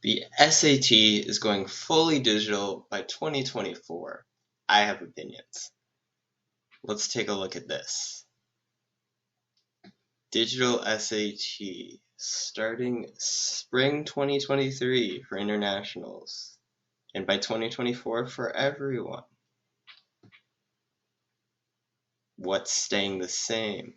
The SAT is going fully digital by 2024. I have opinions. Let's take a look at this. Digital SAT starting spring 2023 for internationals, and by 2024 for everyone. What's staying the same?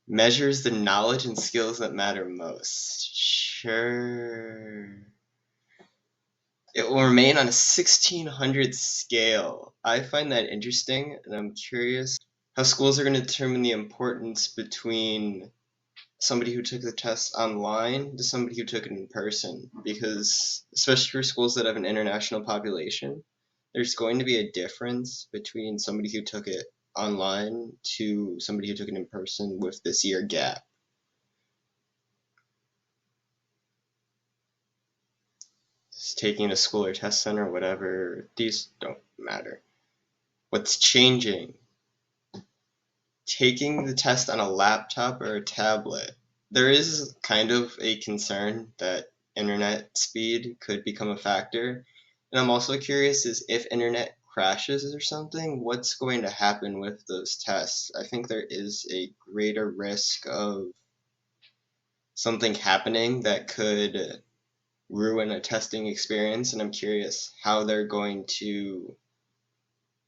Measures the knowledge and skills that matter most. Sure. It will remain on a 1600 scale. I find that interesting, and I'm curious how schools are going to determine the importance between somebody who took the test online to somebody who took it in person, because especially for schools that have an international population, there's going to be a difference between somebody who took it online to somebody who took it in person with this year gap. Taking a school or test center, whatever, these don't matter. What's changing? Taking the test on a laptop or a tablet. There is kind of a concern that internet speed could become a factor. And I'm also curious is if internet crashes or something, what's going to happen with those tests? I think there is a greater risk of something happening that could ruin a testing experience, and I'm curious how they're going to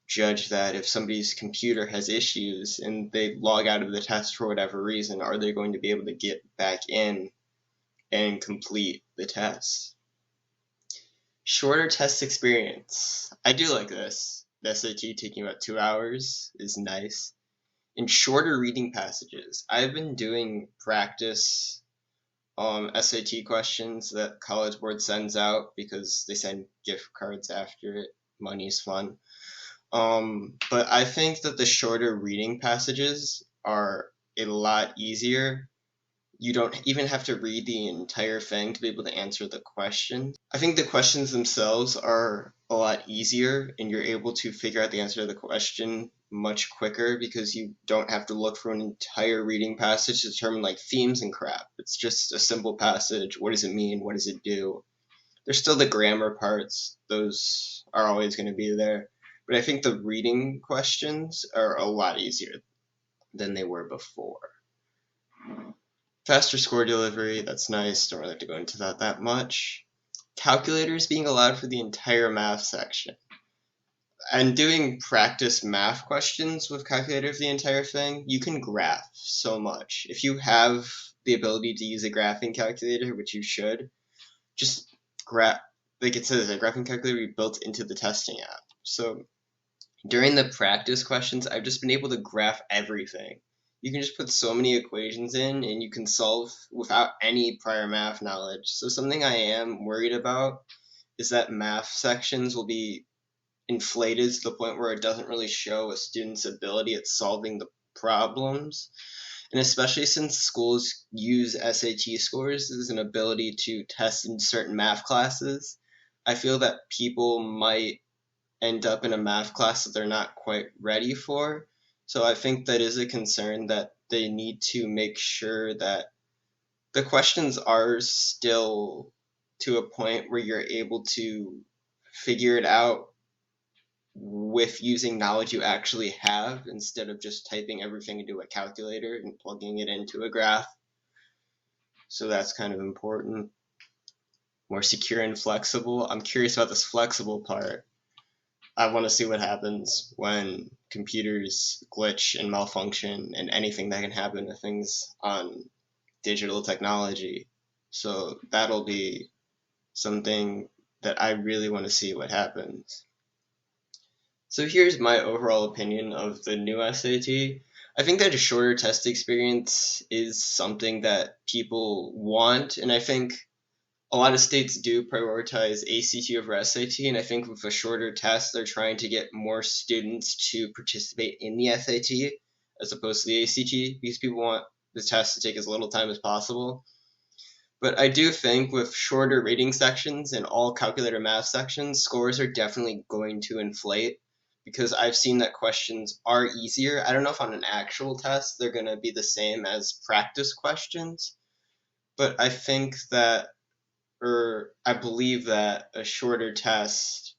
judge that. If somebody's computer has issues and they log out of the test for whatever reason, are they going to be able to get back in and complete the test? Shorter test experience. I do like this. The SAT taking about 2 hours is nice. And shorter reading passages. I've been doing practice SAT questions that College Board sends out because they send gift cards after it. Money's fun. But I think that the shorter reading passages are a lot easier. You don't even have to read the entire thing to be able to answer the question. I think the questions themselves are a lot easier, and you're able to figure out the answer to the question much quicker because you don't have to look for an entire reading passage to determine like themes and crap. It's just a simple passage. What does it mean? What does it do? There's still the grammar parts. Those are always going to be there. But I think the reading questions are a lot easier than they were before. Faster score delivery, that's nice. Don't really have to go into that much. Calculators being allowed for the entire math section. And doing practice math questions with calculator for the entire thing, you can graph so much. If you have the ability to use a graphing calculator, which you should, just graph, like it says, a graphing calculator will be built into the testing app. So during the practice questions, I've just been able to graph everything. You can just put so many equations in and you can solve without any prior math knowledge. So something I am worried about is that math sections will be inflated to the point where it doesn't really show a student's ability at solving the problems. And especially since schools use SAT scores as an ability to test in certain math classes, I feel that people might end up in a math class that they're not quite ready for. So I think that is a concern that they need to make sure that the questions are still to a point where you're able to figure it out with using knowledge you actually have instead of just typing everything into a calculator and plugging it into a graph. So that's kind of important. More secure and flexible. I'm curious about this flexible part. I want to see what happens when computers glitch and malfunction and anything that can happen to things on digital technology. So that'll be something that I really want to see what happens. So here's my overall opinion of the new SAT. I think that a shorter test experience is something that people want, and I think a lot of states do prioritize ACT over SAT, and I think with a shorter test, they're trying to get more students to participate in the SAT as opposed to the ACT, because people want the test to take as little time as possible. But I do think with shorter rating sections and all calculator math sections, scores are definitely going to inflate, because I've seen that questions are easier. I don't know if on an actual test they're going to be the same as practice questions, but I think that or I believe that a shorter test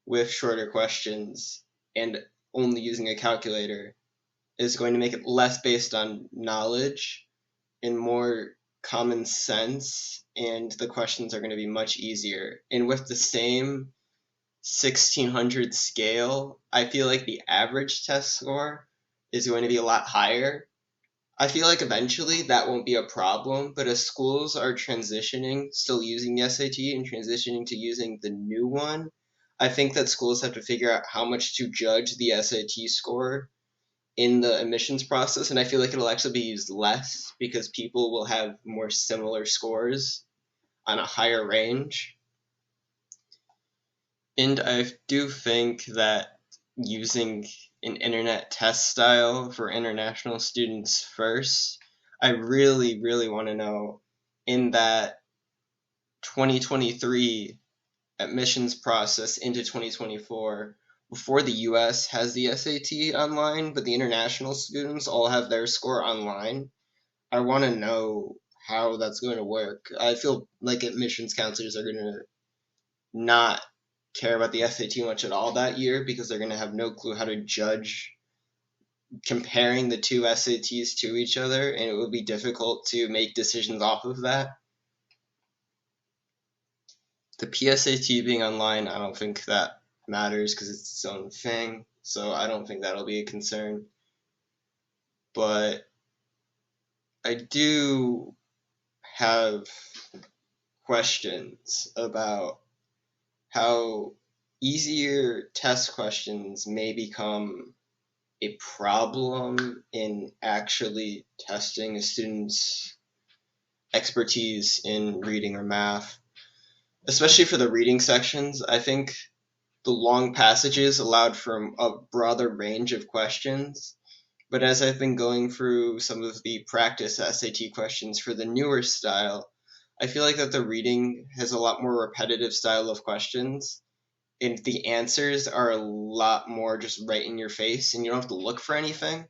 with shorter questions and only using a calculator is going to make it less based on knowledge and more common sense, and the questions are going to be much easier. And with the same 1600 scale, I feel like the average test score is going to be a lot higher. I feel like eventually that won't be a problem, but as schools are transitioning, still using the SAT and transitioning to using the new one, I think that schools have to figure out how much to judge the SAT score in the admissions process, and I feel like it'll actually be used less because people will have more similar scores on a higher range. And I do think that using an internet test style for international students first, I really, really want to know in that 2023 admissions process into 2024, before the US has the SAT online, but the international students all have their score online. I want to know how that's going to work. I feel like admissions counselors are going to not care about the SAT much at all that year because they're going to have no clue how to judge comparing the two SATs to each other, and it would be difficult to make decisions off of that. The PSAT being online, I don't think that matters because it's its own thing, so I don't think that'll be a concern. But I do have questions about how easier test questions may become a problem in actually testing a student's expertise in reading or math. Especially for the reading sections, I think the long passages allowed for a broader range of questions. But as I've been going through some of the practice SAT questions for the newer style, I feel like that the reading has a lot more repetitive style of questions, and the answers are a lot more just right in your face, and you don't have to look for anything.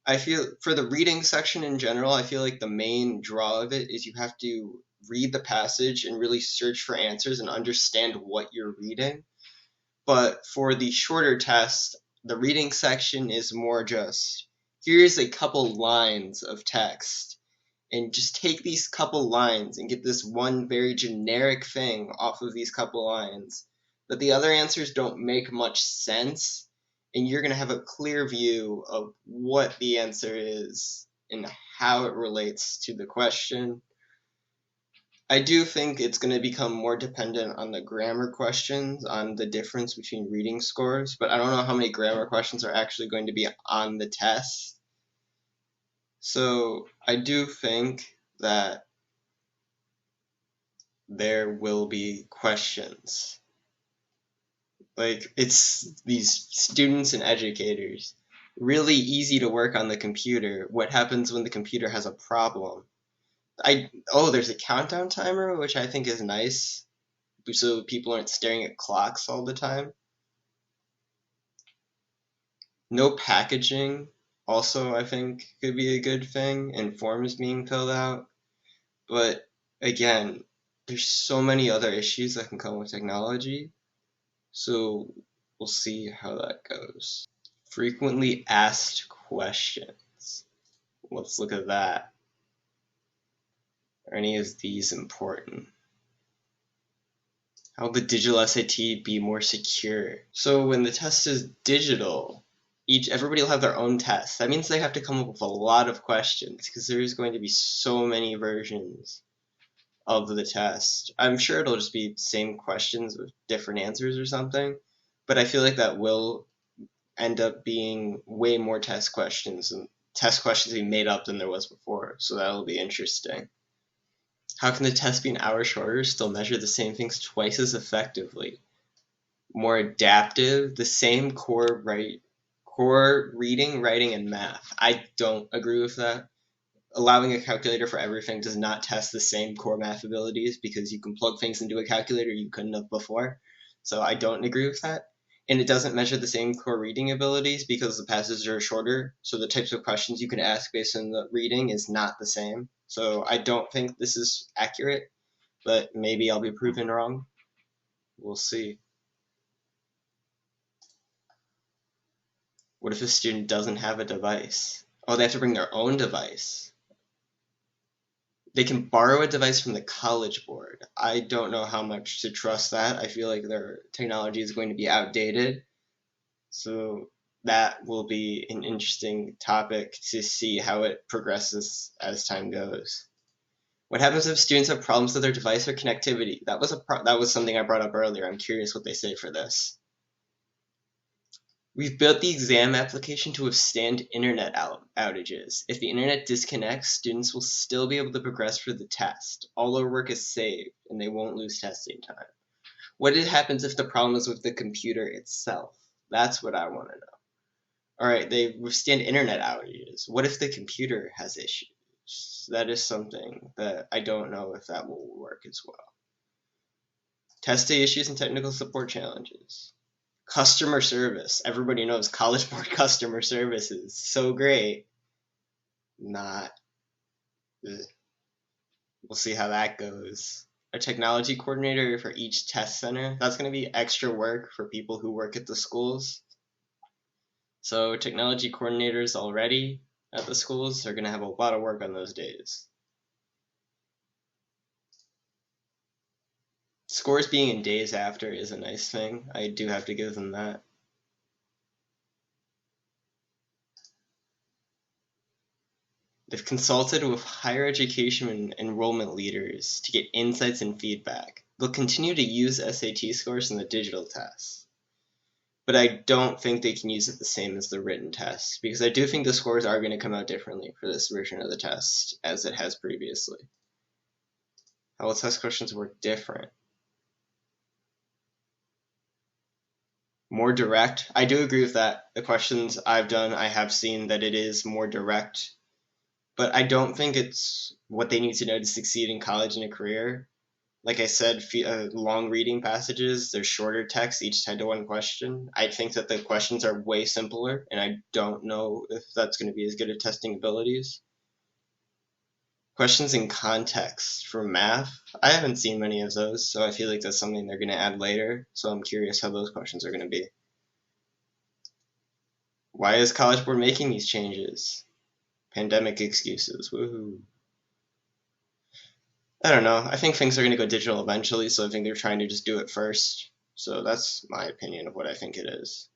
I feel for the reading section in general, I feel like the main draw of it is you have to read the passage and really search for answers and understand what you're reading. But for the shorter test, the reading section is more just here's a couple lines of text, and just take these couple lines and get this one very generic thing off of these couple lines. But the other answers don't make much sense, and you're going to have a clear view of what the answer is and how it relates to the question. I do think it's going to become more dependent on the grammar questions, on the difference between reading scores, but I don't know how many grammar questions are actually going to be on the test. So I do think that there will be questions. Like, it's these students and educators. Really easy to work on the computer. What happens when the computer has a problem? There's a countdown timer, which I think is nice, so people aren't staring at clocks all the time. No packaging, also I think could be a good thing, and forms being filled out. But again, there's so many other issues that can come with technology, so we'll see how that goes. Frequently asked questions. Let's look at that. Are any of these important? How will the digital SAT be more secure? So when the test is digital, everybody will have their own test. That means they have to come up with a lot of questions because there is going to be so many versions of the test. I'm sure it'll just be same questions with different answers or something, but I feel like that will end up being way more test questions and test questions being made up than there was before, so that'll be interesting. How can the test be an hour shorter, still measure the same things twice as effectively? More adaptive, the same core reading, writing, and math. I don't agree with that. Allowing a calculator for everything does not test the same core math abilities because you can plug things into a calculator you couldn't have before. So I don't agree with that. And it doesn't measure the same core reading abilities because the passages are shorter, so the types of questions you can ask based on the reading is not the same. So I don't think this is accurate. but maybe I'll be proven wrong. We'll see. What if a student doesn't have a device? Oh, they have to bring their own device. They can borrow a device from the College Board. I don't know how much to trust that. I feel like their technology is going to be outdated. So that will be an interesting topic to see how it progresses as time goes. What happens if students have problems with their device or connectivity? That was something I brought up earlier. I'm curious what they say for this. We've built the exam application to withstand internet outages. If the internet disconnects, students will still be able to progress for the test. All their work is saved, and they won't lose testing time. What happens if the problem is with the computer itself? That's what I want to know. All right, they withstand internet outages. What if the computer has issues? That is something that I don't know if that will work as well. Test day issues and technical support challenges. Customer service. Everybody knows College Board customer service is so great. Not. Ugh. We'll see how that goes. A technology coordinator for each test center. That's going to be extra work for people who work at the schools. So technology coordinators already at the schools are going to have a lot of work on those days. Scores being in days after is a nice thing. I do have to give them that. They've consulted with higher education and enrollment leaders to get insights and feedback. They'll continue to use SAT scores in the digital tests. But I don't think they can use it the same as the written test, because I do think the scores are going to come out differently for this version of the test as it has previously. How will test questions work different? More direct. I do agree with that. The questions I've done, I have seen that it is more direct, but I don't think it's what they need to know to succeed in college and a career. Like I said, long reading passages, they're shorter texts, each tied to one question. I think that the questions are way simpler, and I don't know if that's going to be as good at testing abilities. Questions in context for math, I haven't seen many of those, so I feel like that's something they're going to add later, so I'm curious how those questions are going to be. Why is College Board making these changes? Pandemic excuses, woohoo. I don't know. I think things are going to go digital eventually, so I think they're trying to just do it first. So that's my opinion of what I think it is.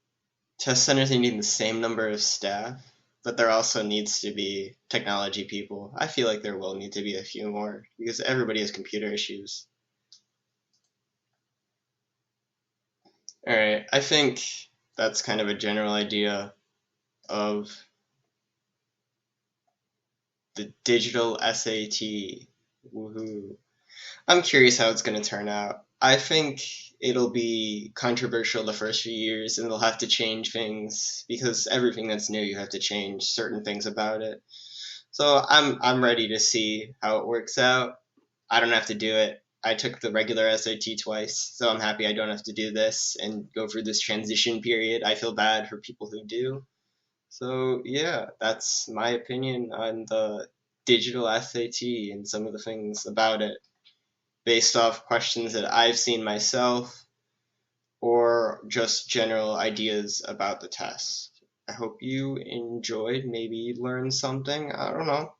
Test centers need the same number of staff, but there also needs to be technology people. I feel like there will need to be a few more, because everybody has computer issues. Alright, I think that's kind of a general idea of the digital SAT. Woohoo. I'm curious how it's going to turn out. I think it'll be controversial the first few years, and they'll have to change things because everything that's new, you have to change certain things about it. So I'm ready to see how it works out. I don't have to do it. I took the regular SAT twice, so I'm happy I don't have to do this and go through this transition period. I feel bad for people who do. So yeah, that's my opinion on the digital SAT and some of the things about it, based off questions that I've seen myself or just general ideas about the test. I hope you enjoyed, maybe learned something. I don't know.